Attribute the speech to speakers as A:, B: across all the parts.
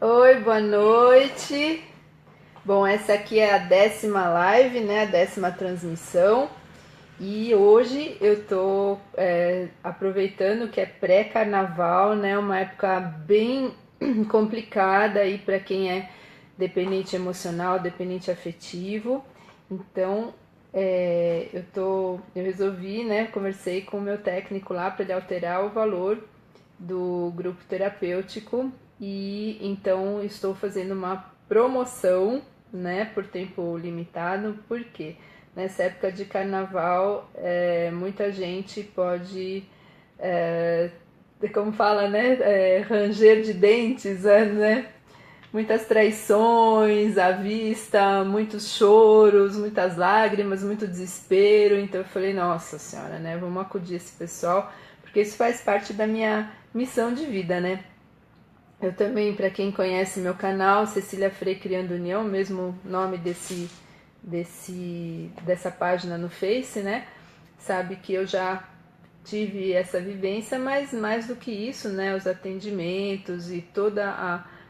A: Oi, boa noite. Bom, essa aqui é a 10ª live, né? A 10ª transmissão. E hoje eu tô aproveitando que é pré-carnaval, né? Uma época bem complicada aí para quem é dependente emocional, dependente afetivo. Então, eu resolvi, né? Conversei com o meu técnico lá para ele alterar o valor do grupo terapêutico e então estou fazendo uma promoção, né, por tempo limitado, porque nessa época de carnaval muita gente pode, como fala, né, ranger de dentes, né, muitas traições à vista, muitos choros, muitas lágrimas, muito desespero. Então eu falei, nossa senhora, né, vamos acudir esse pessoal, porque isso faz parte da minha missão de vida, né? Eu também, para quem conhece meu canal, Cecília Frei Criando União, mesmo nome dessa página no Face, né? Sabe que eu já tive essa vivência, mas mais do que isso, né? Os atendimentos e toda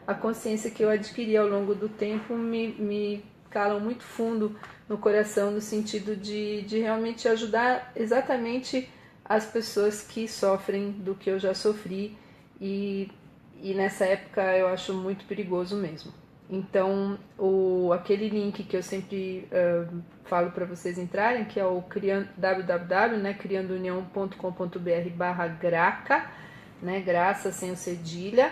A: a consciência que eu adquiri ao longo do tempo me calam muito fundo no coração, no sentido de realmente ajudar exatamente as pessoas que sofrem do que eu já sofri e nessa época eu acho muito perigoso mesmo. Então, aquele link que eu sempre falo para vocês entrarem, que é o www, né, criandounião.com.br/graca, né, graça sem o cedilha,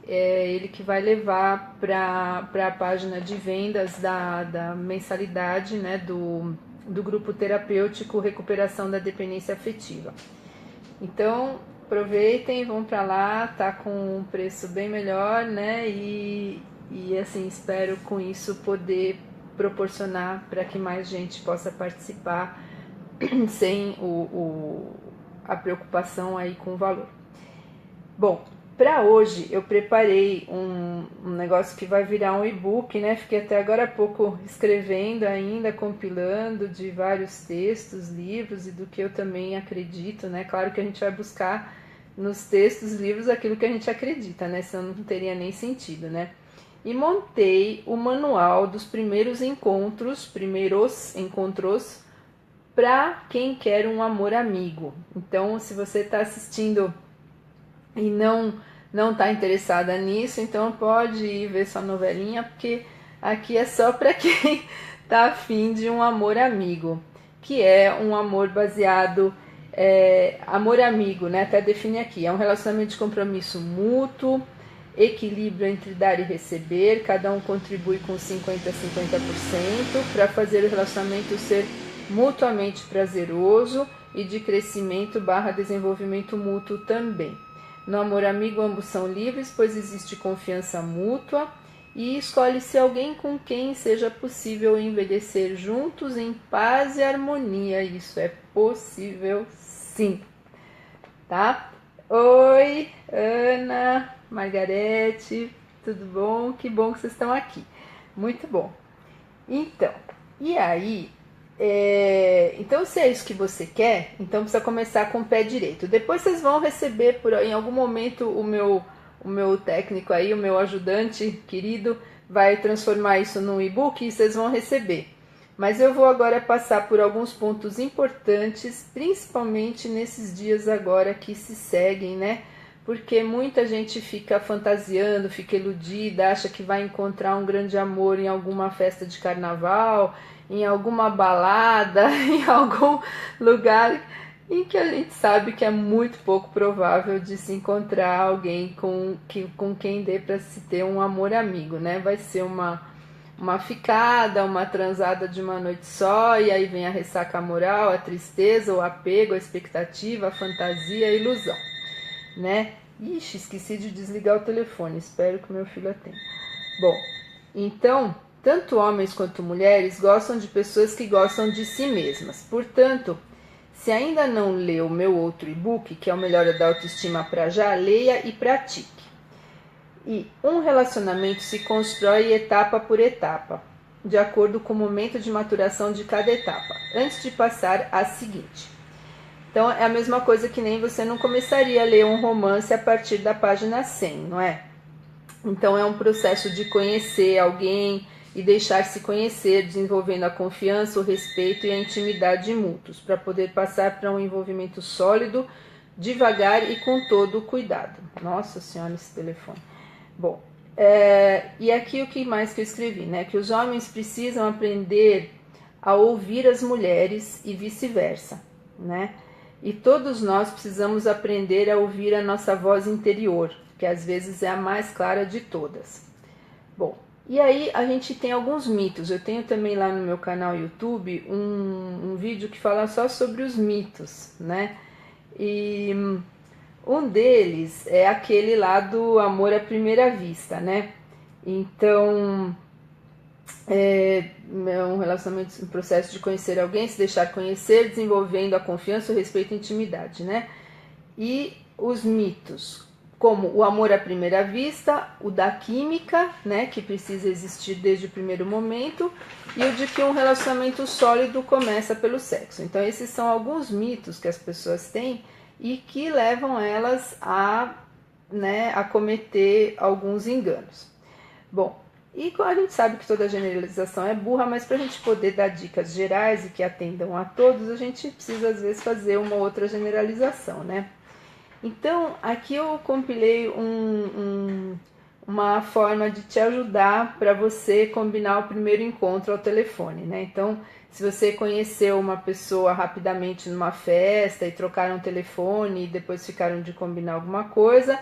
A: ele que vai levar para a página de vendas da mensalidade, né, do grupo terapêutico Recuperação da Dependência Afetiva. Então, aproveitem, vão para lá, tá com um preço bem melhor, né? E assim, espero com isso poder proporcionar para que mais gente possa participar sem a preocupação aí com o valor. Bom, para hoje eu preparei um negócio que vai virar um e-book, né? Fiquei até agora há pouco escrevendo ainda, compilando de vários textos, livros e do que eu também acredito, né? Claro que a gente vai buscar nos textos, livros, aquilo que a gente acredita, né? Senão não teria nem sentido, né? E montei o manual dos primeiros encontros para quem quer um amor amigo. Então, se você está assistindo e não está interessada nisso, então pode ir ver sua novelinha, porque aqui é só para quem está afim de um amor amigo, que é um amor baseado, amor amigo, né? Até define aqui, é um relacionamento de compromisso mútuo, equilíbrio entre dar e receber, cada um contribui com 50 a 50% para fazer o relacionamento ser mutuamente prazeroso e de crescimento / desenvolvimento mútuo também. No amor amigo, ambos são livres, pois existe confiança mútua e escolhe-se alguém com quem seja possível envelhecer juntos em paz e harmonia. Isso é possível, sim. Tá? Oi, Ana, Margarete, tudo bom? Que bom que vocês estão aqui. Muito bom. Então, e aí... então, se é isso que você quer, então precisa começar com o pé direito. Depois vocês vão receber em algum momento o meu técnico aí, o meu ajudante querido, vai transformar isso num e-book e vocês vão receber. Mas eu vou agora passar por alguns pontos importantes, principalmente nesses dias agora que se seguem, né? Porque muita gente fica fantasiando, fica iludida, acha que vai encontrar um grande amor em alguma festa de carnaval, em alguma balada, em algum lugar em que a gente sabe que é muito pouco provável de se encontrar alguém com quem dê para se ter um amor amigo, né? Vai ser uma ficada, uma transada de uma noite só, e aí vem a ressaca moral, a tristeza, o apego, a expectativa, a fantasia, a ilusão, né? Ixi, esqueci de desligar o telefone, espero que meu filho atenda. Bom, então, tanto homens quanto mulheres gostam de pessoas que gostam de si mesmas. Portanto, se ainda não leu o meu outro e-book, que é o Melhora da Autoestima para já, leia e pratique. E um relacionamento se constrói etapa por etapa, de acordo com o momento de maturação de cada etapa, antes de passar à seguinte. Então é a mesma coisa que nem você não começaria a ler um romance a partir da página 100, não é? Então é um processo de conhecer alguém e deixar-se conhecer, desenvolvendo a confiança, o respeito e a intimidade mútuos, para poder passar para um envolvimento sólido, devagar e com todo o cuidado. Nossa Senhora, esse telefone. Bom, e aqui o que mais que eu escrevi, né? Que os homens precisam aprender a ouvir as mulheres e vice-versa, né? E todos nós precisamos aprender a ouvir a nossa voz interior, que às vezes é a mais clara de todas. Bom, e aí a gente tem alguns mitos. Eu tenho também lá no meu canal YouTube um vídeo que fala só sobre os mitos, né? E um deles é aquele lá do amor à primeira vista, né? Então, é um relacionamento, um processo de conhecer alguém, se deixar conhecer, desenvolvendo a confiança, o respeito e a intimidade, né? E os mitos, como o amor à primeira vista, o da química, né, que precisa existir desde o primeiro momento, e o de que um relacionamento sólido começa pelo sexo. Então esses são alguns mitos que as pessoas têm e que levam elas a, né, a cometer alguns enganos. Bom, e a gente sabe que toda generalização é burra, mas para a gente poder dar dicas gerais e que atendam a todos, a gente precisa às vezes fazer uma outra generalização, né? Então, aqui eu compilei uma forma de te ajudar para você combinar o primeiro encontro ao telefone, né? Então, se você conheceu uma pessoa rapidamente numa festa e trocaram telefone e depois ficaram de combinar alguma coisa,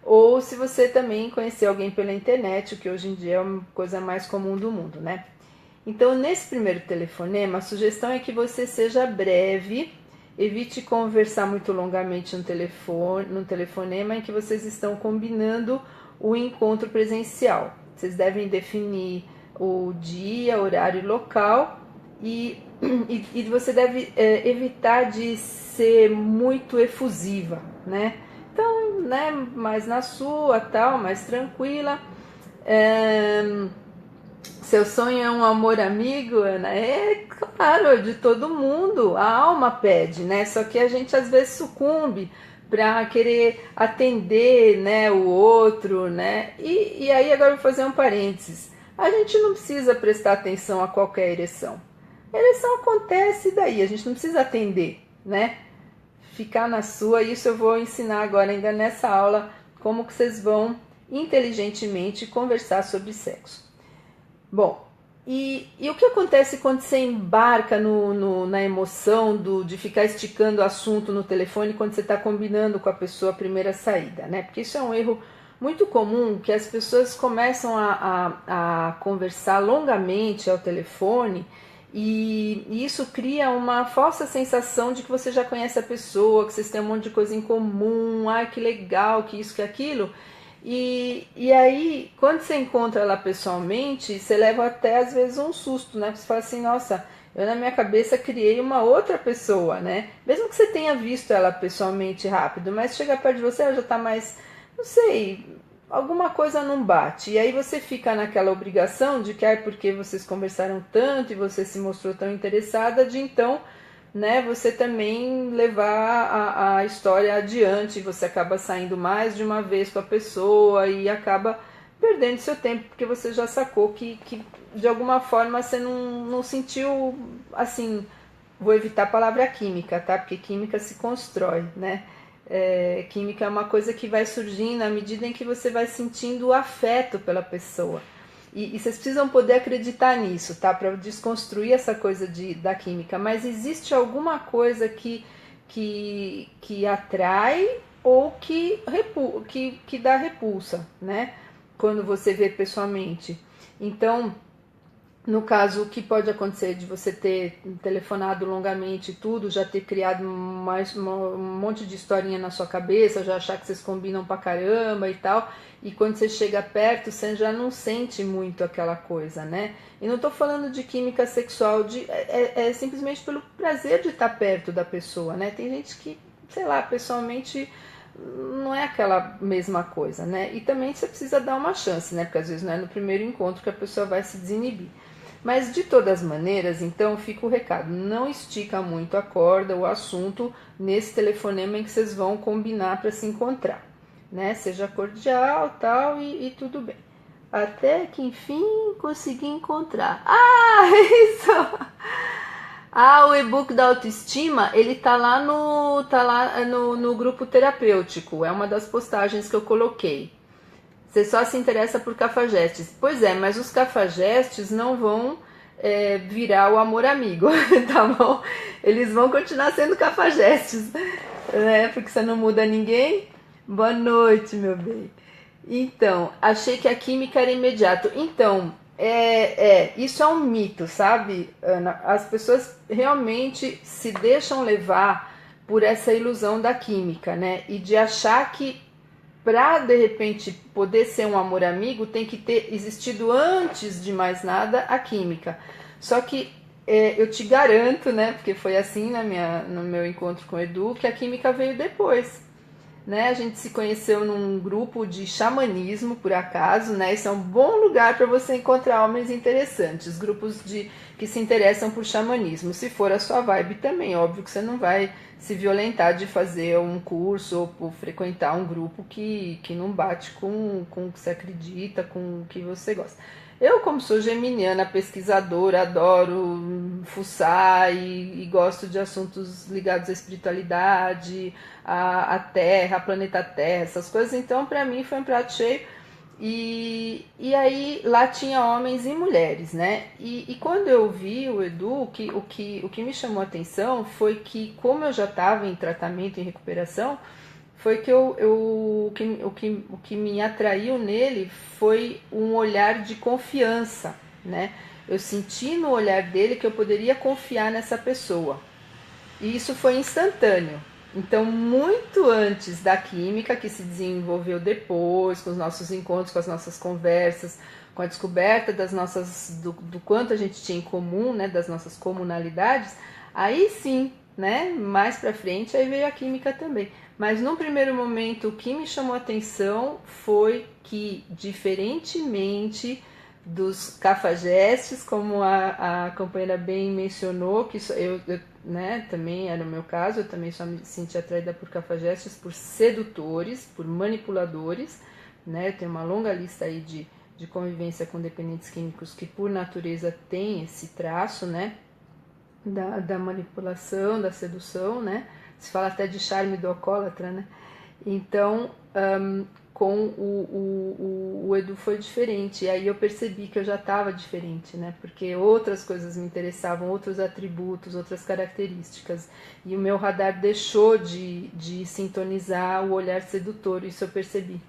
A: ou se você também conheceu alguém pela internet, o que hoje em dia é uma coisa mais comum do mundo, né? Então, nesse primeiro telefonema, a sugestão é que você seja breve, evite conversar muito longamente no telefonema em que vocês estão combinando o encontro presencial. Vocês devem definir o dia, horário e local e você deve evitar de ser muito efusiva, né? Então, né, mais na sua, tal, mais tranquila. Seu sonho é um amor amigo, Ana? É claro, de todo mundo. A alma pede, né? Só que a gente às vezes sucumbe para querer atender, né, o outro, né? E aí agora eu vou fazer um parênteses. A gente não precisa prestar atenção a qualquer ereção. A ereção acontece daí, a gente não precisa atender, né? Ficar na sua, isso eu vou ensinar agora ainda nessa aula, como que vocês vão inteligentemente conversar sobre sexo. Bom, e o que acontece quando você embarca na emoção de ficar esticando o assunto no telefone quando você está combinando com a pessoa a primeira saída, né? Porque isso é um erro muito comum, que as pessoas começam a conversar longamente ao telefone e isso cria uma falsa sensação de que você já conhece a pessoa, que vocês têm um monte de coisa em comum, ai que legal, que isso, que aquilo. E aí, quando você encontra ela pessoalmente, você leva até às vezes um susto, né? Você fala assim, nossa, eu na minha cabeça criei uma outra pessoa, né? Mesmo que você tenha visto ela pessoalmente rápido, mas chega perto de você, ela já tá mais, não sei, alguma coisa não bate. E aí você fica naquela obrigação de que, porque vocês conversaram tanto e você se mostrou tão interessada, de então, né, você também levar a história adiante, você acaba saindo mais de uma vez com a pessoa e acaba perdendo seu tempo, porque você já sacou que de alguma forma você não sentiu, assim, vou evitar a palavra química, tá? Porque química se constrói, né? Química é uma coisa que vai surgindo à medida em que você vai sentindo o afeto pela pessoa. E vocês precisam poder acreditar nisso, tá? Para desconstruir essa coisa da química. Mas existe alguma coisa que atrai ou que dá repulsa, né? Quando você vê pessoalmente. Então, no caso, o que pode acontecer de você ter telefonado longamente e tudo, já ter criado um monte de historinha na sua cabeça, já achar que vocês combinam pra caramba e tal, e quando você chega perto, você já não sente muito aquela coisa, né? E não tô falando de química sexual, é simplesmente pelo prazer de estar perto da pessoa, né? Tem gente que, sei lá, pessoalmente não é aquela mesma coisa, né? E também você precisa dar uma chance, né? Porque às vezes não é no primeiro encontro que a pessoa vai se desinibir. Mas de todas as maneiras, então fica o recado, não estica muito a corda, o assunto, nesse telefonema em que vocês vão combinar para se encontrar. né? Seja cordial, tal, e tudo bem. Até que enfim consegui encontrar. Ah, isso! Ah, o e-book da autoestima, ele tá lá no grupo terapêutico. É uma das postagens que eu coloquei. Você só se interessa por cafajestes. Pois é, mas os cafajestes não vão virar o amor amigo, tá bom? Eles vão continuar sendo cafajestes, né? Porque você não muda ninguém. Boa noite, meu bem. Então, achei que a química era imediato. Então, isso é um mito, sabe, Ana? As pessoas realmente se deixam levar por essa ilusão da química, né? E de achar que para de repente poder ser um amor amigo tem que ter existido antes de mais nada a química. Só que eu te garanto, né? Porque foi assim no meu encontro com o Edu, que a química veio depois, né? A gente se conheceu num grupo de xamanismo, por acaso, né? Isso é um bom lugar para você encontrar homens interessantes, grupos que se interessam por xamanismo. Se for a sua vibe também, óbvio que você não vai se violentar de fazer um curso ou por frequentar um grupo que não bate com o que você acredita, com o que você gosta. Eu, como sou geminiana, pesquisadora, adoro fuçar e gosto de assuntos ligados à espiritualidade, à Terra, planeta Terra, essas coisas. Então, para mim, foi um prato cheio. E aí, lá tinha homens e mulheres, né? E quando eu vi o Edu, o que me chamou a atenção foi que, como eu já estava em tratamento, em recuperação, foi que o que me atraiu nele foi um olhar de confiança, né? Eu senti no olhar dele que eu poderia confiar nessa pessoa. E isso foi instantâneo. Então, muito antes da química, que se desenvolveu depois, com os nossos encontros, com as nossas conversas, com a descoberta do quanto a gente tinha em comum, né, das nossas comunalidades, aí sim, né, mais pra frente, aí veio a química também. Mas num primeiro momento, o que me chamou a atenção foi que, diferentemente dos cafajestes, como a companheira bem mencionou, que eu né, também era o meu caso, eu também só me senti atraída por cafajestes, por sedutores, por manipuladores, né, eu tenho uma longa lista aí de convivência com dependentes químicos que por natureza tem esse traço, né, da manipulação, da sedução, né, se fala até de charme do alcoólatra, né, então com o Edu foi diferente, e aí eu percebi que eu já estava diferente, né? Porque outras coisas me interessavam, outros atributos, outras características, e o meu radar deixou de sintonizar o olhar sedutor, isso eu percebi.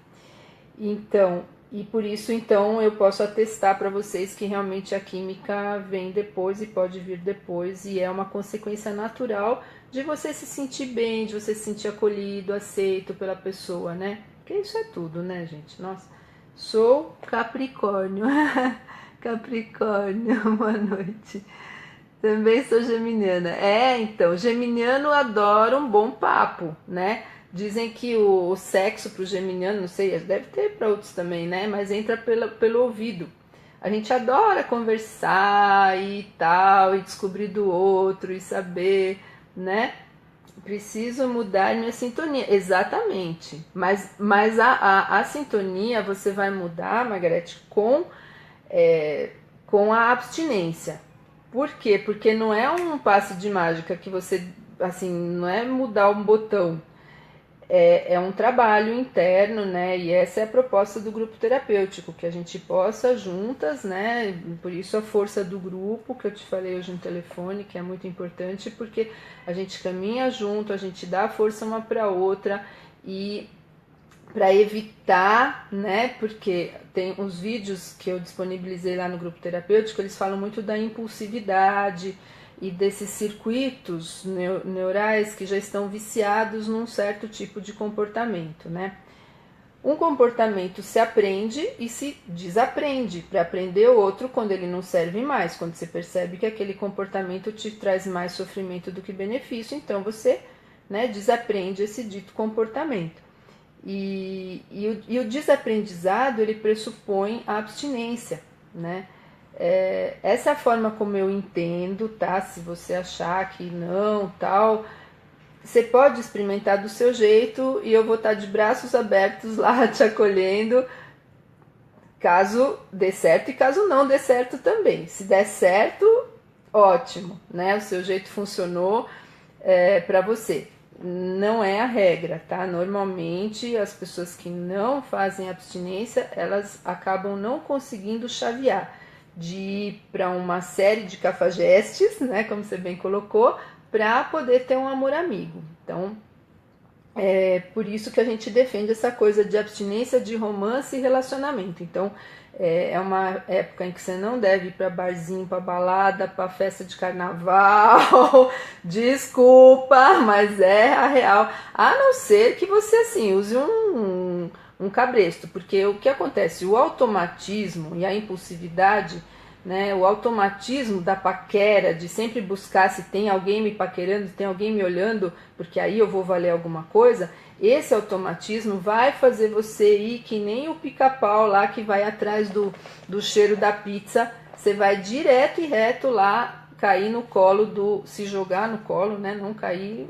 A: Então, e por isso então eu posso atestar para vocês que realmente a química vem depois e pode vir depois, e é uma consequência natural de você se sentir bem, de você se sentir acolhido, aceito pela pessoa, né? Porque isso é tudo, né, gente? Nossa, sou Capricórnio. Capricórnio, boa noite. Também sou geminiana. Então, geminiano adora um bom papo, né? Dizem que o sexo pro geminiano, não sei, deve ter para outros também, né? Mas entra pelo ouvido. A gente adora conversar e tal, e descobrir do outro e saber, né? Preciso mudar minha sintonia. Exatamente. Mas a sintonia você vai mudar, Margarete, com a abstinência. Por quê? Porque não é um passe de mágica que você, assim, não é mudar um botão. É um trabalho interno, né? E essa é a proposta do grupo terapêutico, que a gente possa juntas, né? Por isso a força do grupo, que eu te falei hoje no telefone, que é muito importante, porque a gente caminha junto, a gente dá força uma para outra e para evitar, né? Porque tem os vídeos que eu disponibilizei lá no grupo terapêutico, eles falam muito da impulsividade e desses circuitos neurais que já estão viciados num certo tipo de comportamento, né? Um comportamento se aprende e se desaprende para aprender outro quando ele não serve mais, quando você percebe que aquele comportamento te traz mais sofrimento do que benefício, então você, né, desaprende esse dito comportamento. E o desaprendizado, ele pressupõe a abstinência, né? Essa é a forma como eu entendo, tá? Se você achar que não, tal, você pode experimentar do seu jeito e eu vou estar de braços abertos lá te acolhendo, caso dê certo e caso não dê certo também. Se der certo, ótimo, né? O seu jeito funcionou para você. Não é a regra, tá? Normalmente as pessoas que não fazem abstinência, elas acabam não conseguindo chavear de ir para uma série de cafajestes, né? Como você bem colocou, para poder ter um amor amigo. Então, é por isso que a gente defende essa coisa de abstinência de romance e relacionamento. Então, é uma época em que você não deve ir para barzinho, para balada, para festa de carnaval. Desculpa, mas é a real. A não ser que você, assim, use um cabresto. Porque o que acontece? O automatismo e a impulsividade, né, o automatismo da paquera, de sempre buscar se tem alguém me paquerando, se tem alguém me olhando, porque aí eu vou valer alguma coisa, esse automatismo vai fazer você ir que nem o pica-pau lá que vai atrás do cheiro da pizza, você vai direto e reto lá, cair no colo se jogar no colo, né, não cair,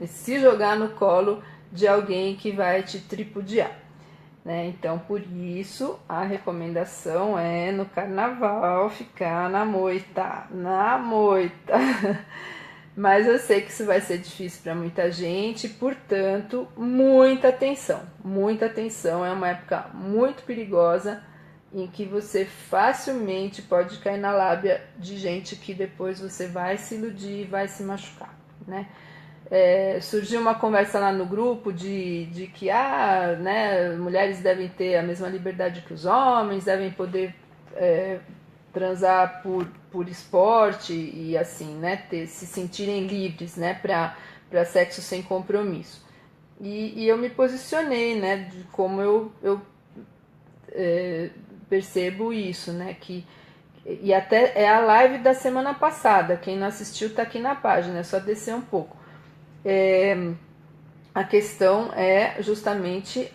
A: se jogar no colo de alguém que vai te tripudiar. Né? Então, por isso, a recomendação é no carnaval ficar na moita, na moita. Mas eu sei que isso vai ser difícil para muita gente, portanto, muita atenção. Muita atenção, é uma época muito perigosa em que você facilmente pode cair na lábia de gente que depois você vai se iludir e vai se machucar, né? Surgiu uma conversa lá no grupo de que né, mulheres devem ter a mesma liberdade que os homens, devem poder transar por esporte e assim, né, se sentirem livres, né, para sexo sem compromisso. E eu me posicionei, né, de como eu percebo isso, né, e até é a live da semana passada, quem não assistiu tá aqui na página, é só descer um pouco. A questão é justamente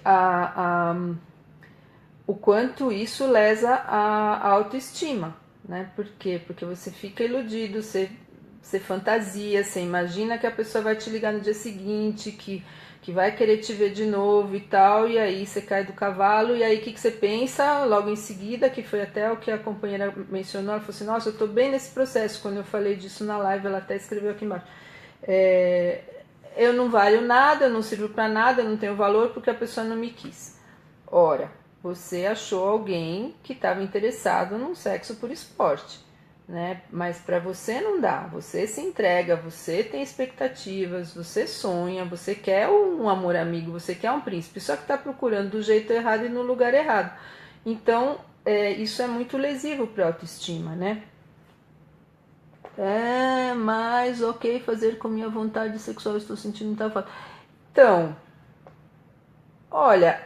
A: o quanto isso lesa a autoestima, né? Por quê? Porque você fica iludido, você fantasia, você imagina que a pessoa vai te ligar no dia seguinte, que vai querer te ver de novo e tal, e aí você cai do cavalo, e aí o que você pensa logo em seguida, que foi até o que a companheira mencionou, ela falou assim, nossa, eu tô bem nesse processo, quando eu falei disso na live, ela até escreveu aqui embaixo. Eu não valho nada, eu não sirvo para nada, eu não tenho valor porque a pessoa não me quis. Ora, você achou alguém que estava interessado num sexo por esporte, né? Mas para você não dá, você se entrega, você tem expectativas, você sonha, você quer um amor amigo, você quer um príncipe, só que está procurando do jeito errado e no lugar errado. Então, isso é muito lesivo para a autoestima, né? Mas ok, fazer com minha vontade sexual, estou sentindo muita falta. Então, olha,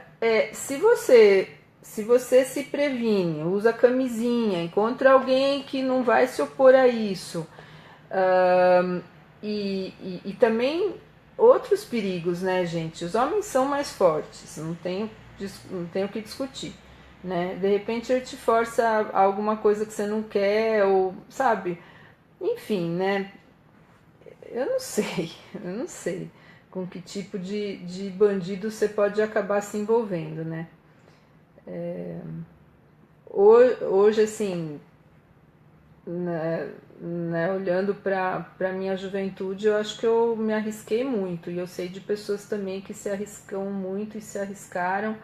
A: se você se previne, usa camisinha, encontra alguém que não vai se opor a isso, e também outros perigos, né, gente? Os homens são mais fortes, não tenho o que discutir, né? De repente ele te força a alguma coisa que você não quer, ou sabe? Enfim, né? Eu não sei com que tipo de bandido você pode acabar se envolvendo, né? Hoje, assim, né, olhando para minha juventude, eu acho que eu me arrisquei muito. E eu sei de pessoas também que se arriscam muito e se arriscaram.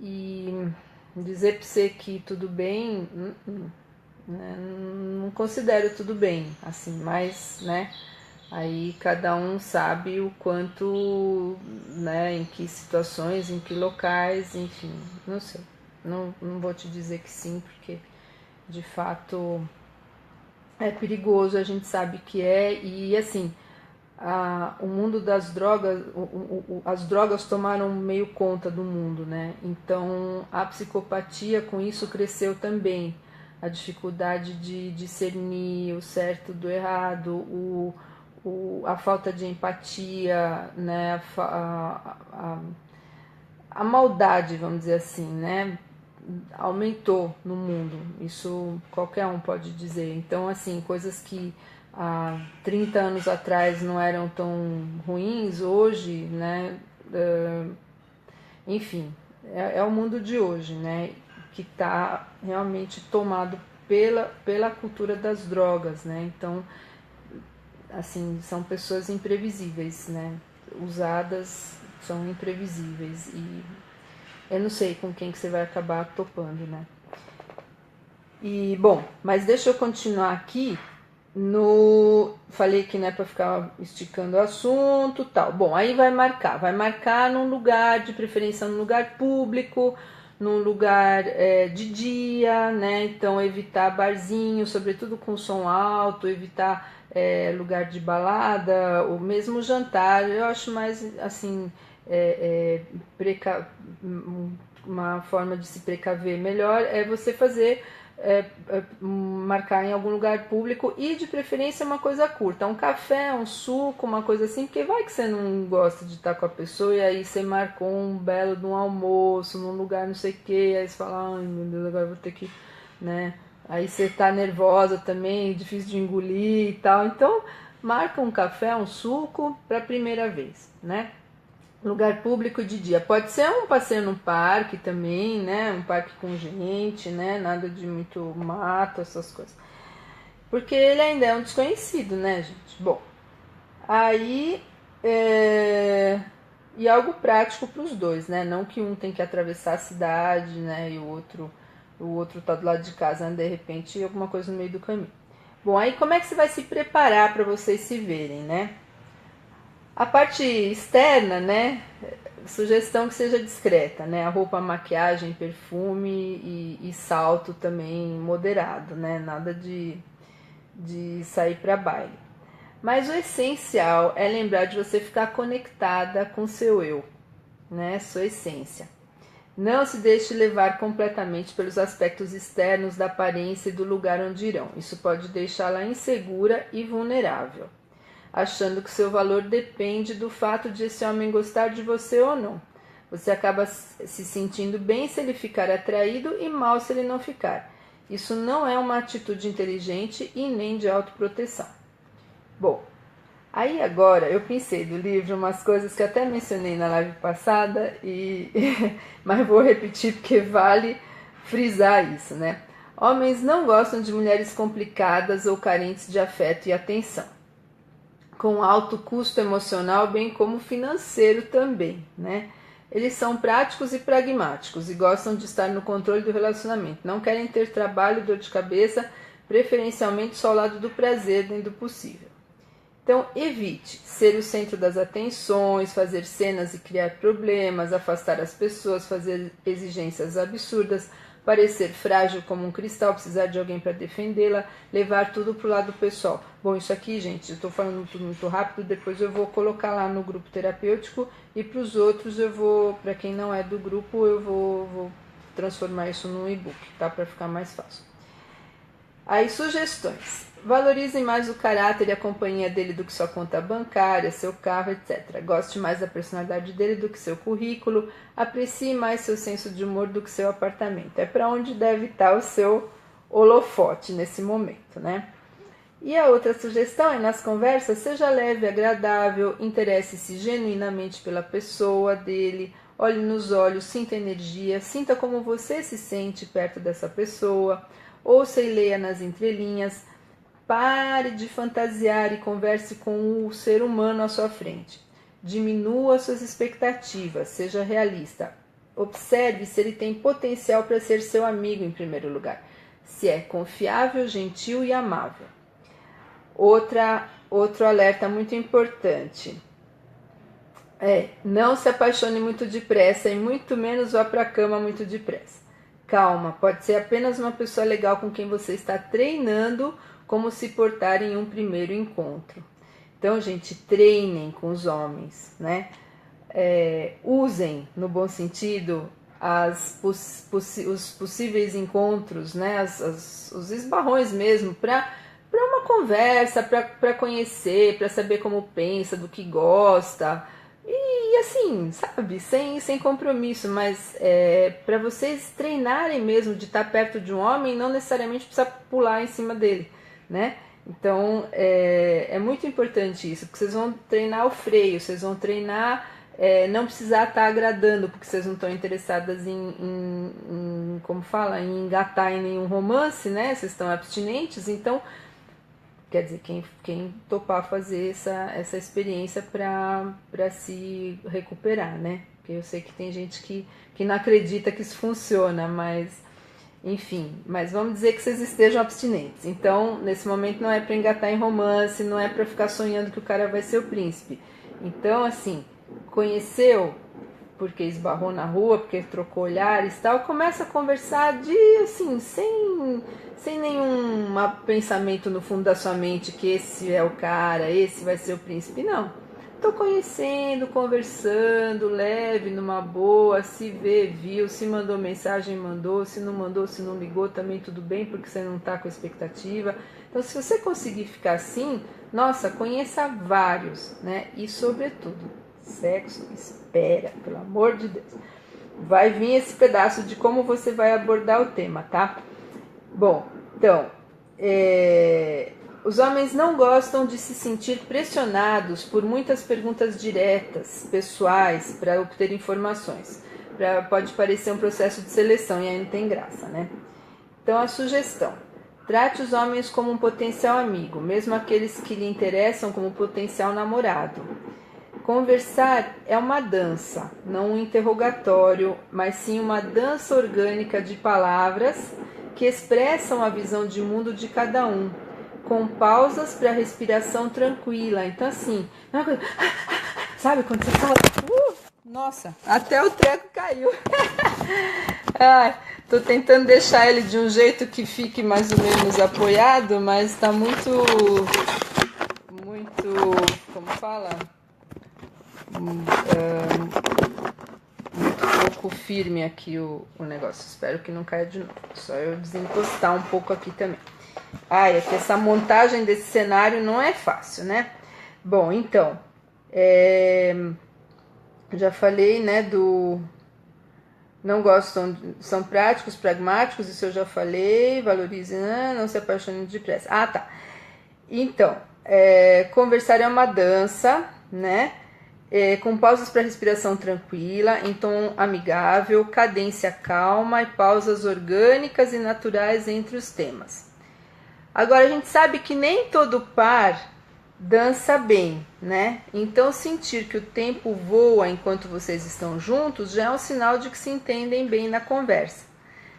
A: E dizer para você que tudo bem, né, não considero tudo bem, assim, mas, né? Aí cada um sabe o quanto, né, em que situações, em que locais, enfim, não sei. Não vou te dizer que sim, porque de fato é perigoso, a gente sabe que é, e assim, o mundo das drogas, as drogas tomaram meio conta do mundo, né? Então a psicopatia com isso cresceu também, a dificuldade de discernir o certo do errado, a falta de empatia, né? A maldade, vamos dizer assim, né? Aumentou no mundo, isso qualquer um pode dizer. Então, assim, coisas que há 30 anos atrás não eram tão ruins, hoje, né? Enfim, é o mundo de hoje, né? Que está realmente tomado pela cultura das drogas, né? Então, assim, são pessoas imprevisíveis, né? Usadas são imprevisíveis e eu não sei com quem que você vai acabar topando, né? E, bom, mas deixa eu continuar aqui no... Falei que não é para ficar esticando o assunto, tal. Bom, aí vai marcar num lugar, de preferência num lugar público, num lugar de dia, né? Então evitar barzinho, sobretudo com som alto, evitar lugar de balada, ou mesmo jantar. Eu acho mais assim uma forma de se precaver melhor é você fazer marcar em algum lugar público e de preferência uma coisa curta, um café, um suco, uma coisa assim, porque vai que você não gosta de estar com a pessoa e aí você marcou um belo de um almoço num lugar não sei o que, aí você fala, ai meu Deus, agora eu vou ter que, né? Aí você tá nervosa também, difícil de engolir e tal, então marca um café, um suco para a primeira vez, né? Lugar público de dia. Pode ser um passeio no parque também, né? Um parque com gente, né? Nada de muito mato, essas coisas. Porque ele ainda é um desconhecido, né, gente? Bom, aí e algo prático para os dois, né? Não que um tem que atravessar a cidade, né? E o outro tá do lado de casa, né? De repente alguma coisa no meio do caminho. Bom, aí como é que você vai se preparar para vocês se verem, né? A parte externa, né? Sugestão que seja discreta, né? A roupa, maquiagem, perfume e salto também moderado, né? Nada de sair para baile. Mas o essencial é lembrar de você ficar conectada com seu eu, né? Sua essência. Não se deixe levar completamente pelos aspectos externos da aparência e do lugar onde irão. Isso pode deixá-la insegura e vulnerável, achando que seu valor depende do fato de esse homem gostar de você ou não. Você acaba se sentindo bem se ele ficar atraído e mal se ele não ficar. Isso não é uma atitude inteligente e nem de autoproteção. Bom, aí agora eu pensei do livro umas coisas que até mencionei na live passada, mas vou repetir porque vale frisar isso, né? Homens não gostam de mulheres complicadas ou carentes de afeto e atenção, com alto custo emocional, bem como financeiro também, né? Eles são práticos e pragmáticos e gostam de estar no controle do relacionamento. Não querem ter trabalho e dor de cabeça, preferencialmente só ao lado do prazer dentro do possível. Então, evite ser o centro das atenções, fazer cenas e criar problemas, afastar as pessoas, fazer exigências absurdas, parecer frágil como um cristal, precisar de alguém para defendê-la, levar tudo para o lado pessoal. Bom, isso aqui, gente, eu estou falando tudo muito rápido, depois eu vou colocar lá no grupo terapêutico e para os outros eu vou, para quem não é do grupo, eu vou transformar isso num e-book, tá? Para ficar mais fácil. Aí, sugestões. Valorize mais o caráter e a companhia dele do que sua conta bancária, seu carro, etc. Goste mais da personalidade dele do que seu currículo. Aprecie mais seu senso de humor do que seu apartamento. É para onde deve estar o seu holofote nesse momento, né? E a outra sugestão é, nas conversas, seja leve, agradável, interesse-se genuinamente pela pessoa dele, olhe nos olhos, sinta energia, sinta como você se sente perto dessa pessoa, ouça e leia nas entrelinhas. Pare de fantasiar e converse com o ser humano à sua frente. Diminua suas expectativas, seja realista. Observe se ele tem potencial para ser seu amigo em primeiro lugar. Se é confiável, gentil e amável. Outro alerta muito importante. Não se apaixone muito depressa e muito menos vá para a cama muito depressa. Calma, pode ser apenas uma pessoa legal com quem você está treinando como se portar em um primeiro encontro. Então, gente, treinem com os homens, né? Usem, no bom sentido, os possíveis encontros, né? Os esbarrões mesmo, para uma conversa, para conhecer, para saber como pensa, do que gosta. E assim, sabe, sem compromisso, mas para vocês treinarem mesmo de estar perto de um homem, não necessariamente precisa pular em cima dele, né? Então é muito importante isso, porque vocês vão treinar o freio, vocês vão treinar não precisar estar agradando, porque vocês não estão interessadas como fala, em engatar em nenhum romance, né? Vocês estão abstinentes, então quer dizer, quem topar fazer essa experiência para se recuperar, né? Porque eu sei que tem gente que não acredita que isso funciona, mas enfim, mas vamos dizer que vocês estejam abstinentes. Então, nesse momento não é para engatar em romance, não é para ficar sonhando que o cara vai ser o príncipe. Então, assim, conheceu porque esbarrou na rua, porque trocou olhares e tal, começa a conversar assim, sem nenhum pensamento no fundo da sua mente que esse é o cara, esse vai ser o príncipe, não. Tô conhecendo, conversando, leve, numa boa, se vê, viu, se mandou mensagem, mandou, se não ligou, também tudo bem, porque você não tá com expectativa. Então, se você conseguir ficar assim, nossa, conheça vários, né? E, sobretudo, sexo, espera, pelo amor de Deus. Vai vir esse pedaço de como você vai abordar o tema, tá? Bom, então, os homens não gostam de se sentir pressionados por muitas perguntas diretas, pessoais, para obter informações. Pode parecer um processo de seleção e aí não tem graça, né? Então, a sugestão: trate os homens como um potencial amigo, mesmo aqueles que lhe interessam como potencial namorado. Conversar é uma dança, não um interrogatório, mas sim uma dança orgânica de palavras que expressam a visão de mundo de cada um, com pausas para respiração tranquila. Então, assim, sabe quando você fala, nossa, até o treco caiu. Ai, tô tentando deixar ele de um jeito que fique mais ou menos apoiado, mas tá muito, como fala? Muito pouco firme aqui o negócio. Espero que não caia de novo. Só eu desencostar um pouco aqui também. É que essa montagem desse cenário não é fácil, né? Bom, então, já falei, né, não gostam, são práticos, pragmáticos, isso eu já falei, valorizem, não se apaixonem depressa. Tá. Então, conversar é uma dança, né? Com pausas para respiração tranquila, em tom amigável, cadência calma e pausas orgânicas e naturais entre os temas. Agora, a gente sabe que nem todo par dança bem, né? Então, sentir que o tempo voa enquanto vocês estão juntos já é um sinal de que se entendem bem na conversa,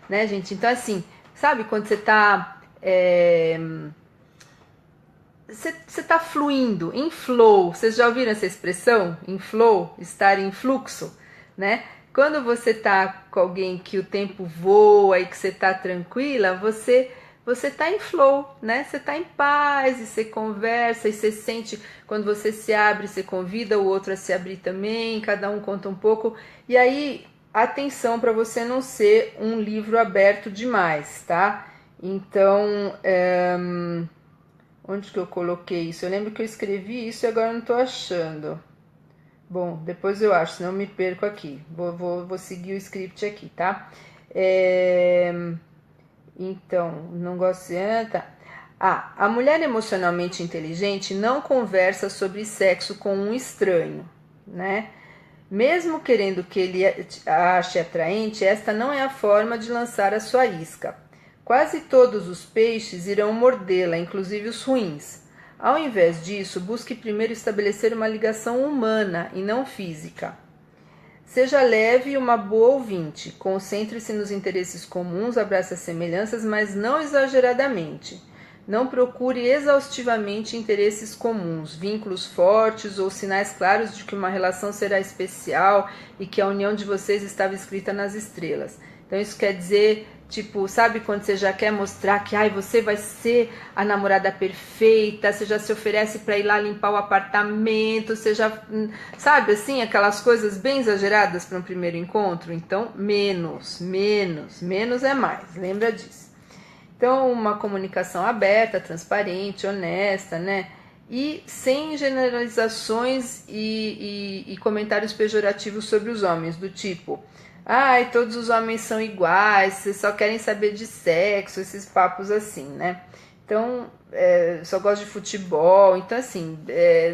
A: né, gente? Então, assim, sabe quando você tá... Você tá fluindo, em flow. Vocês já ouviram essa expressão? Em flow, estar em fluxo, né? Quando você tá com alguém que o tempo voa e que você tá tranquila, você tá em flow, né? Você tá em paz e você conversa e você sente, quando você se abre, você convida o outro a se abrir também, cada um conta um pouco. E aí, atenção para você não ser um livro aberto demais, tá? Então, onde que eu coloquei isso? Eu lembro que eu escrevi isso e agora não estou achando. Bom, depois eu acho, senão eu me perco aqui. Vou seguir o script aqui, tá? Então, não gosto de... Tá. A mulher emocionalmente inteligente não conversa sobre sexo com um estranho, né? Mesmo querendo que ele a ache atraente, esta não é a forma de lançar a sua isca. Quase todos os peixes irão mordê-la, inclusive os ruins. Ao invés disso, busque primeiro estabelecer uma ligação humana e não física. Seja leve e uma boa ouvinte. Concentre-se nos interesses comuns, abrace as semelhanças, mas não exageradamente. Não procure exaustivamente interesses comuns, vínculos fortes ou sinais claros de que uma relação será especial e que a união de vocês estava escrita nas estrelas. Então isso quer dizer, tipo, sabe quando você já quer mostrar que você vai ser a namorada perfeita, você já se oferece para ir lá limpar o apartamento, você já, sabe assim, aquelas coisas bem exageradas para um primeiro encontro? Então, menos é mais, lembra disso. Então, uma comunicação aberta, transparente, honesta, né? E sem generalizações e comentários pejorativos sobre os homens, do tipo... todos os homens são iguais, vocês só querem saber de sexo, esses papos assim, né? Então, só gosta de futebol. Então, assim,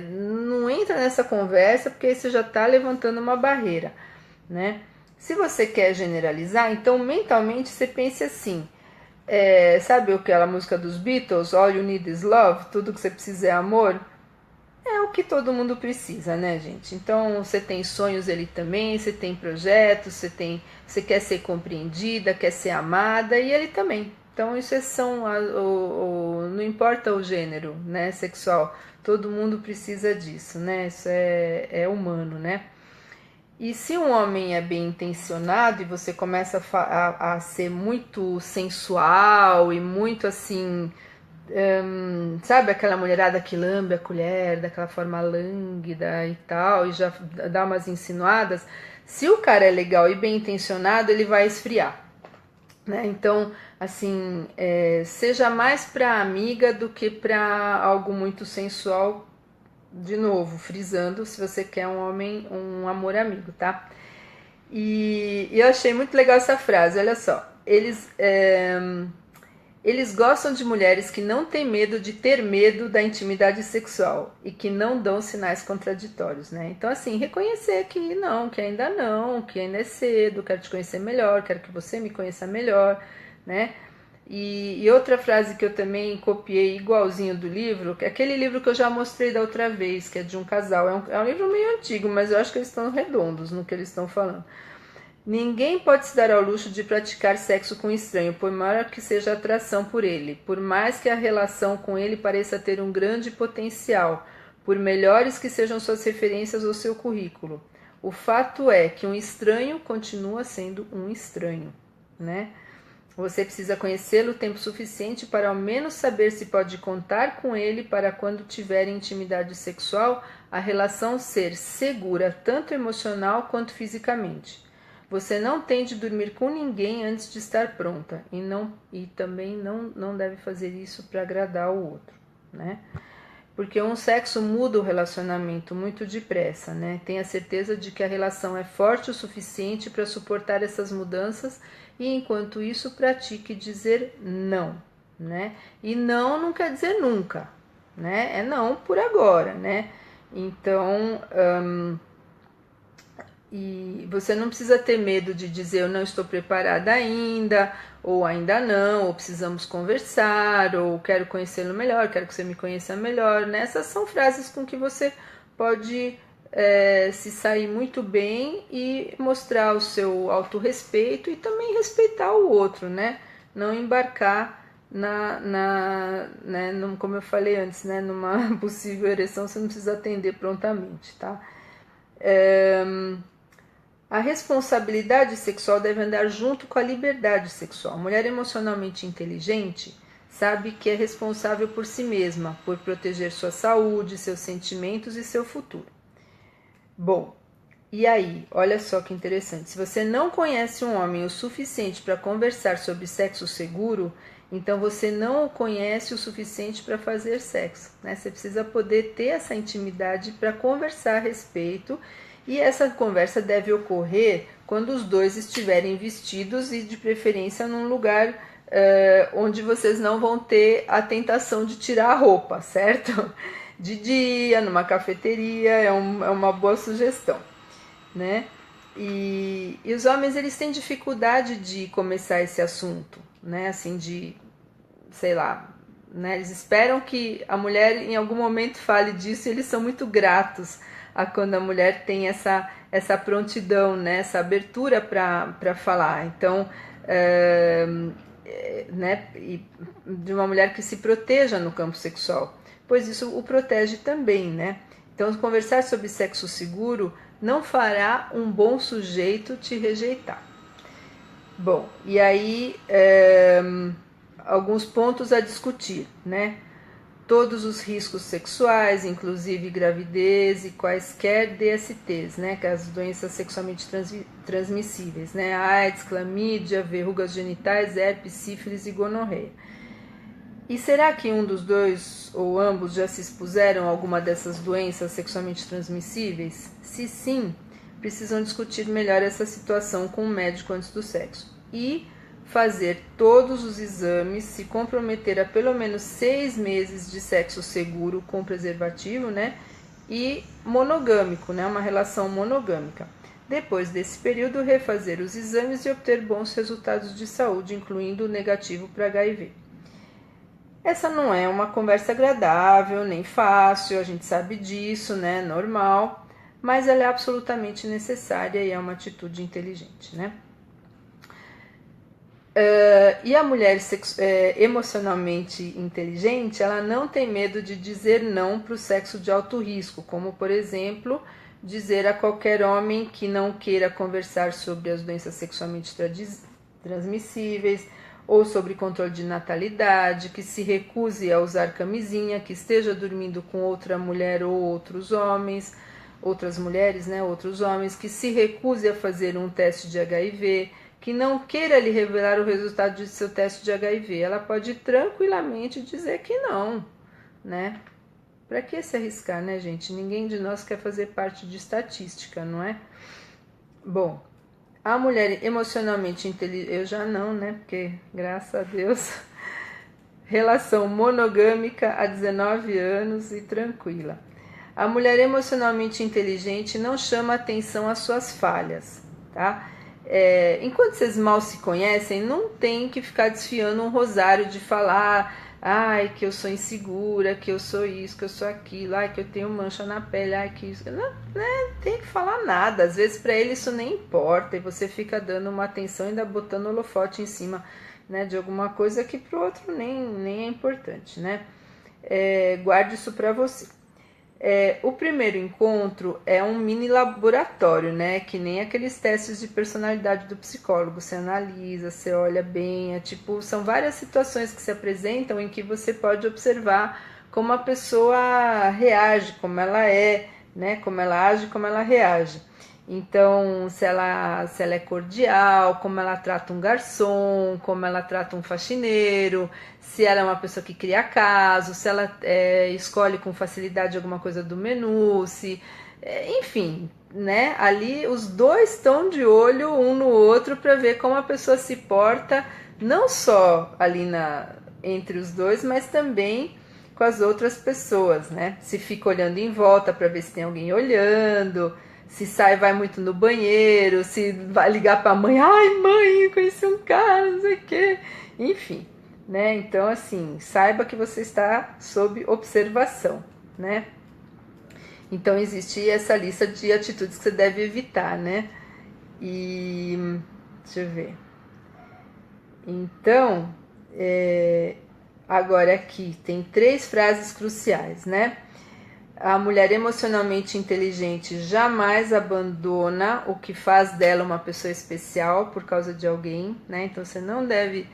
A: não entra nessa conversa porque aí você já está levantando uma barreira, né? Se você quer generalizar, então mentalmente você pense assim, sabe aquela música dos Beatles, All You Need Is Love, tudo que você precisa é amor? É o que todo mundo precisa, né, gente? Então você tem sonhos, ele também, você tem projetos, você quer ser compreendida, quer ser amada e ele também. Então isso não importa o gênero, né, sexual, todo mundo precisa disso, né? Isso é humano, né? E se um homem é bem intencionado e você começa a ser muito sensual e muito assim, sabe aquela mulherada que lambe a colher daquela forma lânguida e tal, e já dá umas insinuadas, se o cara é legal e bem intencionado, ele vai esfriar, né? Então, assim, seja mais pra amiga do que pra algo muito sensual, de novo, frisando, se você quer um homem, um amor amigo, tá? E eu achei muito legal essa frase, olha só. Eles gostam de mulheres que não têm medo de ter medo da intimidade sexual e que não dão sinais contraditórios, né? Então, assim, reconhecer que ainda não, que ainda é cedo, quero te conhecer melhor, quero que você me conheça melhor, né? E outra frase que eu também copiei igualzinho do livro, que é aquele livro que eu já mostrei da outra vez, que é de um casal. É um livro meio antigo, mas eu acho que eles estão redondos no que eles estão falando. Ninguém pode se dar ao luxo de praticar sexo com um estranho, por maior que seja a atração por ele, por mais que a relação com ele pareça ter um grande potencial, por melhores que sejam suas referências ou seu currículo. O fato é que um estranho continua sendo um estranho, né? Você precisa conhecê-lo o tempo suficiente para ao menos saber se pode contar com ele para quando tiver intimidade sexual, a relação ser segura, tanto emocional quanto fisicamente. Você não tem de dormir com ninguém antes de estar pronta e também não deve fazer isso para agradar o outro, né? Porque um sexo muda o relacionamento muito depressa, né? Tenha certeza de que a relação é forte o suficiente para suportar essas mudanças e enquanto isso pratique dizer não, né? E não quer dizer nunca, né? É não por agora, né? Então, e você não precisa ter medo de dizer eu não estou preparada ainda, ou ainda não, ou precisamos conversar, ou quero conhecê-lo melhor, quero que você me conheça melhor, né? Essas são frases com que você pode se sair muito bem e mostrar o seu autorrespeito e também respeitar o outro, né? Não embarcar né, como eu falei antes, né, numa possível ereção, você não precisa atender prontamente, tá? A responsabilidade sexual deve andar junto com a liberdade sexual. A mulher emocionalmente inteligente sabe que é responsável por si mesma, por proteger sua saúde, seus sentimentos e seu futuro. Bom, e aí, olha só que interessante. Se você não conhece um homem o suficiente para conversar sobre sexo seguro, então você não o conhece o suficiente para fazer sexo, né? Você precisa poder ter essa intimidade para conversar a respeito. E essa conversa deve ocorrer quando os dois estiverem vestidos e de preferência num lugar onde vocês não vão ter a tentação de tirar a roupa, certo? De dia, numa cafeteria, é uma boa sugestão, né? E os homens, eles têm dificuldade de começar esse assunto, né? Assim, sei lá, né? Eles esperam que a mulher em algum momento fale disso e eles são muito gratos a quando a mulher tem essa prontidão, né? Essa abertura para falar. Então, né? E de uma mulher que se proteja no campo sexual, pois isso o protege também, né? Então, conversar sobre sexo seguro não fará um bom sujeito te rejeitar. Bom, e aí alguns pontos a discutir, né? Todos os riscos sexuais, inclusive gravidez e quaisquer DSTs, né, que é as doenças sexualmente transmissíveis, né, AIDS, clamídia, verrugas genitais, herpes, sífilis e gonorreia. E será que um dos dois ou ambos já se expuseram a alguma dessas doenças sexualmente transmissíveis? Se sim, precisam discutir melhor essa situação com o médico antes do sexo. E fazer todos os exames, se comprometer a pelo menos 6 meses de sexo seguro com preservativo, né? E monogâmico, né? Uma relação monogâmica. Depois desse período, refazer os exames e obter bons resultados de saúde, incluindo o negativo para HIV. Essa não é uma conversa agradável, nem fácil, a gente sabe disso, né? Normal, mas ela é absolutamente necessária e é uma atitude inteligente, né? E a mulher emocionalmente inteligente, ela não tem medo de dizer não para o sexo de alto risco, como, por exemplo, dizer a qualquer homem que não queira conversar sobre as doenças sexualmente transmissíveis ou sobre controle de natalidade, que se recuse a usar camisinha, que esteja dormindo com outra mulher ou outros homens, outras mulheres, né, outros homens, que se recuse a fazer um teste de HIV, que não queira lhe revelar o resultado de seu teste de HIV. Ela pode tranquilamente dizer que não, né? Para que se arriscar, né, gente? Ninguém de nós quer fazer parte de estatística, não é? Bom, a mulher emocionalmente inteligente, eu já não, né? Porque, graças a Deus, relação monogâmica há 19 anos e tranquila. A mulher emocionalmente inteligente não chama atenção às suas falhas, tá? Enquanto vocês mal se conhecem, não tem que ficar desfiando um rosário de falar, ai, que eu sou insegura, que eu sou isso, que eu sou aquilo, ai, que eu tenho mancha na pele, ai, que isso. Não, né, tem que falar nada. Às vezes para ele isso nem importa e você fica dando uma atenção, ainda botando holofote em cima, né, de alguma coisa que pro outro nem é importante, né? Guarde isso para você. O primeiro encontro é um mini laboratório, né? Que nem aqueles testes de personalidade do psicólogo. Você analisa, você olha bem, são várias situações que se apresentam em que você pode observar como a pessoa reage, como ela é, né? Como ela age, como ela reage. Então, se ela é cordial, como ela trata um garçom, como ela trata um faxineiro, se ela é uma pessoa que cria caso, se ela escolhe com facilidade alguma coisa do menu, enfim, né? Ali os dois estão de olho um no outro para ver como a pessoa se porta, não só ali entre os dois, mas também com as outras pessoas, né? Se fica olhando em volta para ver se tem alguém olhando, se sai, vai muito no banheiro, se vai ligar para a mãe, ai mãe, eu conheci um cara, não sei o quê, enfim, né? Então, assim, saiba que você está sob observação, né? Então, existe essa lista de atitudes que você deve evitar, né? E deixa eu ver. Então, agora aqui tem 3 frases cruciais, né? A mulher emocionalmente inteligente jamais abandona o que faz dela uma pessoa especial por causa de alguém, né? Então você não deve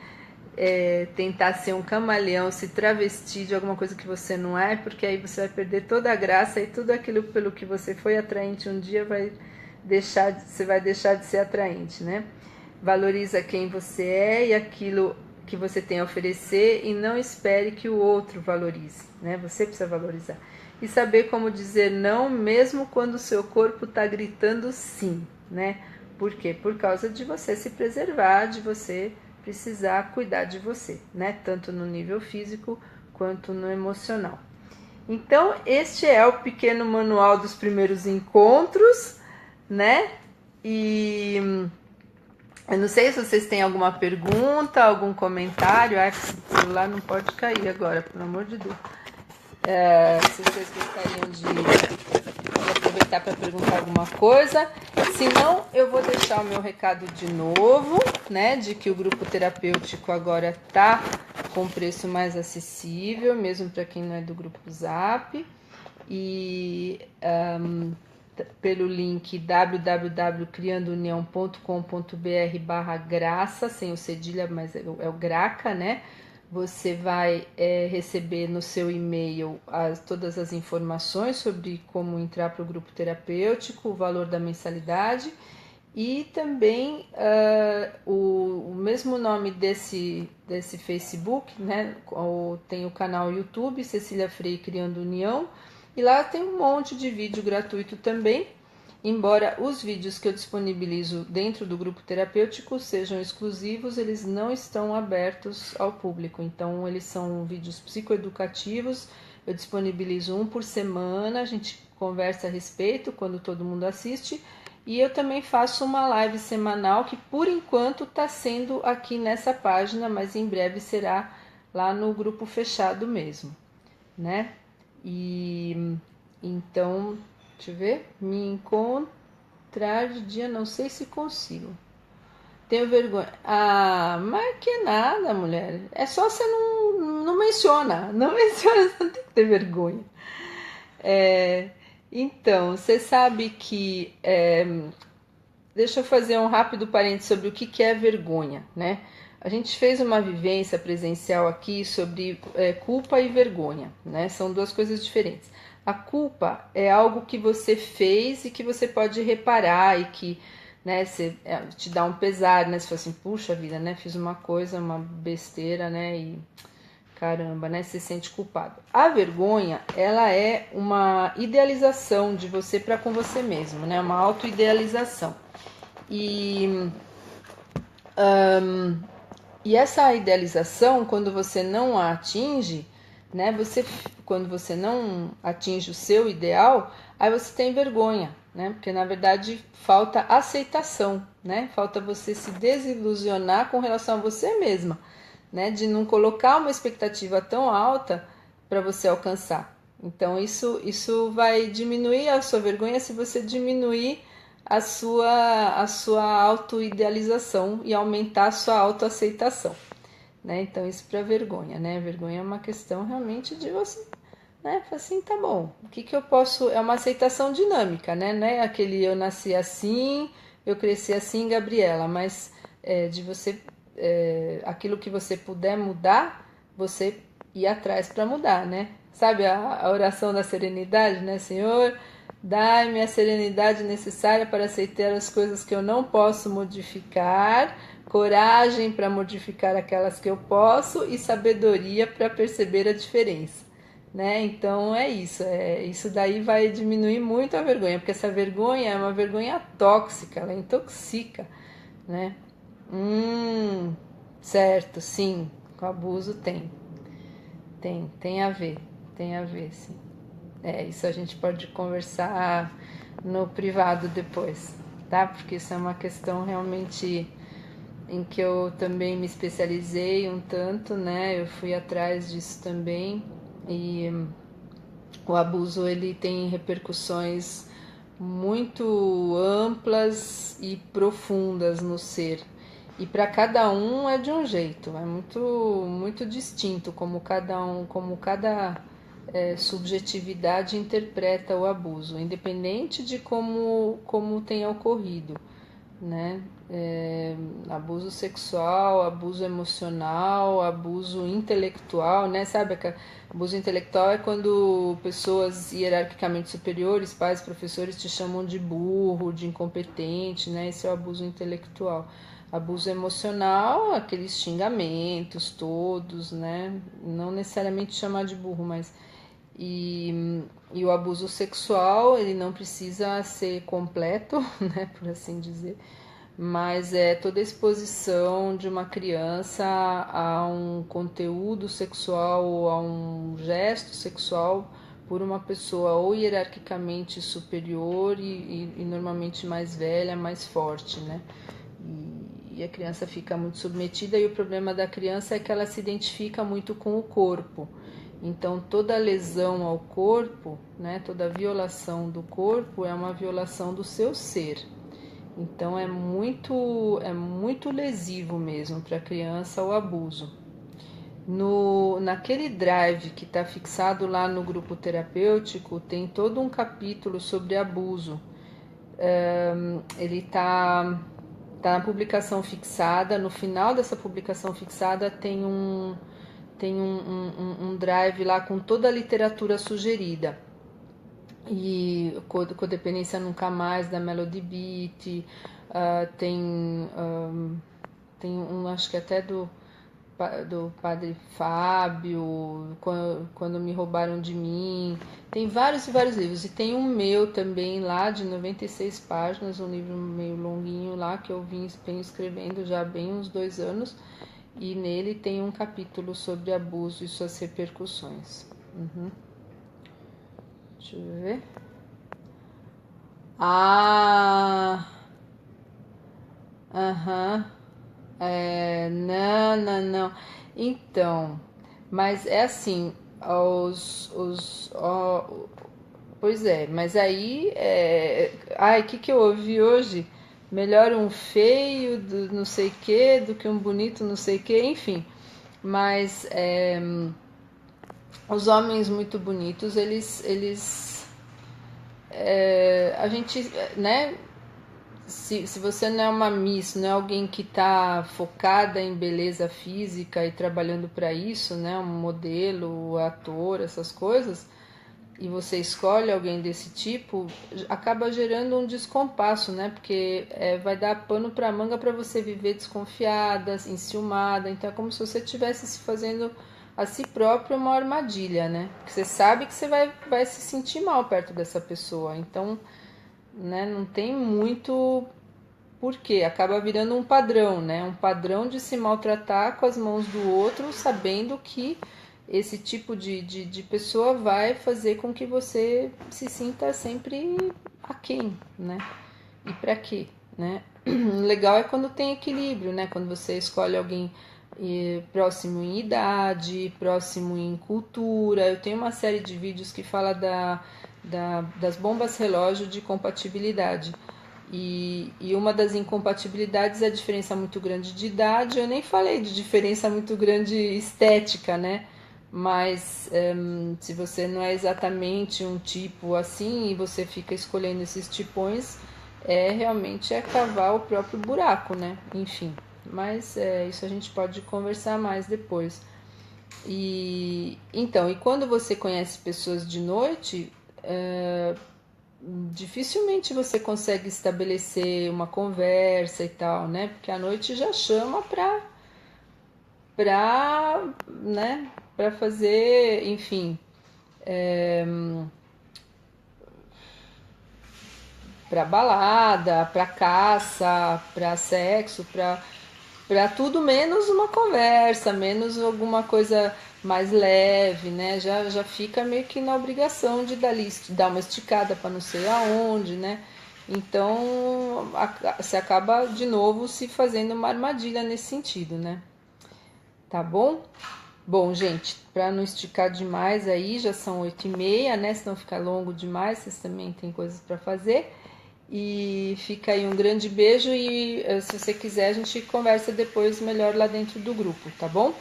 A: tentar ser um camaleão, se travestir de alguma coisa que você não é, porque aí você vai perder toda a graça e tudo aquilo pelo que você foi atraente um dia você vai deixar de ser atraente, né? Valoriza quem você é e aquilo que você tem a oferecer e não espere que o outro valorize, né? Você precisa valorizar. E saber como dizer não, mesmo quando o seu corpo está gritando sim, né? Por quê? Por causa de você se preservar, de você precisar cuidar de você, né? Tanto no nível físico quanto no emocional. Então, este é o pequeno manual dos primeiros encontros, né? E eu não sei se vocês têm alguma pergunta, algum comentário. Esse celular não pode cair agora, pelo amor de Deus. Se vocês gostariam de aproveitar para perguntar alguma coisa. Se não, eu vou deixar o meu recado de novo, né? De que o grupo terapêutico agora está com preço mais acessível, mesmo para quem não é do grupo Zap. E pelo link www.criandounião.com.br/graça, sem o cedilha, mas é o Graca, né? Você vai receber no seu e-mail todas as informações sobre como entrar para o grupo terapêutico, o valor da mensalidade e também o mesmo nome desse Facebook, né? Tem o canal YouTube, Cecília Frei Criando União, e lá tem um monte de vídeo gratuito também. embora os vídeos que eu disponibilizo dentro do grupo terapêutico sejam exclusivos, eles não estão abertos ao público. Então, eles são vídeos psicoeducativos, eu disponibilizo um por semana, a gente conversa a respeito quando todo mundo assiste, e eu também faço uma live semanal que por enquanto está sendo aqui nessa página, mas em breve será lá no grupo fechado mesmo, né? E então, deixa eu ver, me encontrar de dia, não sei se consigo. Tenho vergonha. Ah, mas que nada, mulher. É só você não menciona. Não menciona, você não tem que ter vergonha. Então, você sabe que. Deixa eu fazer um rápido parênteses sobre o que é vergonha, né? A gente fez uma vivência presencial aqui sobre culpa e vergonha, né? São duas coisas diferentes. A culpa é algo que você fez e que você pode reparar e que, né, te dá um pesar, né? Você fala assim, puxa vida, né? Fiz uma coisa, uma besteira, né? E caramba, né? Você se sente culpado. A vergonha, ela é uma idealização de você para com você mesmo, né? Uma autoidealização. E essa idealização, quando você não a atinge, né? Quando você não atinge o seu ideal, aí você tem vergonha, né? Porque na verdade falta aceitação, né? Falta você se desilusionar com relação a você mesma, né? De não colocar uma expectativa tão alta para você alcançar. Então isso vai diminuir a sua vergonha se você diminuir a sua autoidealização e aumentar a sua autoaceitação, né? Então isso para vergonha, né? Vergonha é uma questão realmente de você, né? Assim, tá bom. O que eu posso? É uma aceitação dinâmica, né? Não é aquele eu nasci assim, eu cresci assim, Gabriela, mas de você aquilo que você puder mudar, você ir atrás para mudar, né? Sabe a oração da serenidade, né, Senhor? Dai-me a serenidade necessária para aceitar as coisas que eu não posso modificar, coragem para modificar aquelas que eu posso e sabedoria para perceber a diferença, né? Então é isso, isso daí vai diminuir muito a vergonha, porque essa vergonha é uma vergonha tóxica, ela intoxica, né? Certo, sim, com abuso tem a ver, sim. Isso a gente pode conversar no privado depois, tá? Porque isso é uma questão realmente em que eu também me especializei um tanto, né? Eu fui atrás disso também e o abuso ele tem repercussões muito amplas e profundas no ser. E para cada um é de um jeito, é muito distinto como cada subjetividade interpreta o abuso, independente de como tenha ocorrido, né? Abuso sexual, abuso emocional, abuso intelectual, né? Sabe, abuso intelectual é quando pessoas hierarquicamente superiores, pais, professores, te chamam de burro, de incompetente, né? Esse é o abuso intelectual. Abuso emocional, aqueles xingamentos todos, né? Não necessariamente chamar de burro, mas e o abuso sexual, ele não precisa ser completo, né, por assim dizer, mas é toda a exposição de uma criança a um conteúdo sexual ou a um gesto sexual por uma pessoa ou hierarquicamente superior e normalmente mais velha, mais forte, né? E a criança fica muito submetida, e o problema da criança é que ela se identifica muito com o corpo. Então, toda lesão ao corpo, né, toda violação do corpo é uma violação do seu ser. Então, é muito lesivo mesmo para a criança o abuso. Naquele drive que está fixado lá no grupo terapêutico, tem todo um capítulo sobre abuso. Ele está na publicação fixada. No final dessa publicação fixada tem um drive lá com toda a literatura sugerida. E Codependência Nunca Mais, da Melody Beat, tem acho que até do Padre Fábio, quando me roubaram de mim. Tem vários e vários livros. E tem um meu também lá, de 96 páginas, um livro meio longuinho lá, que eu venho escrevendo já há bem uns 2 anos. E nele tem um capítulo sobre abuso e suas repercussões. Deixa eu ver. Aham. Não. Então, mas é assim, pois é, mas aí, ai, o que que eu ouvi hoje? Melhor um feio do não sei que do que um bonito não sei que, enfim. Mas os homens muito bonitos, a gente, né? Se você não é uma miss, não é alguém que está focada em beleza física e trabalhando para isso, né, um modelo, ator, essas coisas, e você escolhe alguém desse tipo, acaba gerando um descompasso, né, porque vai dar pano para manga para você viver desconfiada, enciumada, então é como se você estivesse se fazendo a si próprio uma armadilha, né, porque você sabe que você vai se sentir mal perto dessa pessoa, então, né, não tem muito porque acaba virando um padrão, né? Um padrão de se maltratar com as mãos do outro, sabendo que esse tipo de pessoa vai fazer com que você se sinta sempre aquém, né? E para quê, né? O legal é quando tem equilíbrio, né? Quando você escolhe alguém próximo em idade, próximo em cultura. Eu tenho uma série de vídeos que fala das bombas relógio de compatibilidade. E uma das incompatibilidades é a diferença muito grande de idade. Eu nem falei de diferença muito grande estética, né? Mas se você não é exatamente um tipo assim e você fica escolhendo esses tipões, realmente cavar o próprio buraco, né? Enfim, mas isso a gente pode conversar mais depois. E então, e quando você conhece pessoas de noite, dificilmente você consegue estabelecer uma conversa e tal, né? Porque a noite já chama né, para fazer, enfim, para balada, para caça, para sexo, para tudo menos uma conversa, menos alguma coisa mais leve, né? Já fica meio que na obrigação de dar uma esticada para não sei aonde, né? Então você acaba de novo se fazendo uma armadilha nesse sentido, né? Tá bom? Bom, gente, para não esticar demais aí, já são 8h30, né? Senão fica longo demais, vocês também têm coisas para fazer. E fica aí um grande beijo e se você quiser a gente conversa depois melhor lá dentro do grupo, tá bom?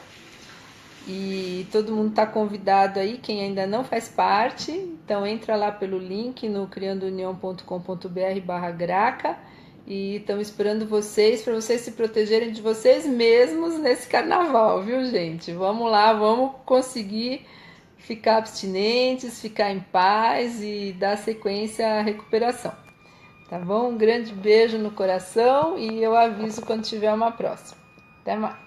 A: E todo mundo tá convidado aí, quem ainda não faz parte, então entra lá pelo link no criandounião.com.br/graca e estão esperando vocês para vocês se protegerem de vocês mesmos nesse carnaval, viu, gente? Vamos lá, vamos conseguir ficar abstinentes, ficar em paz e dar sequência à recuperação. Tá bom? Um grande beijo no coração e eu aviso quando tiver uma próxima. Até mais!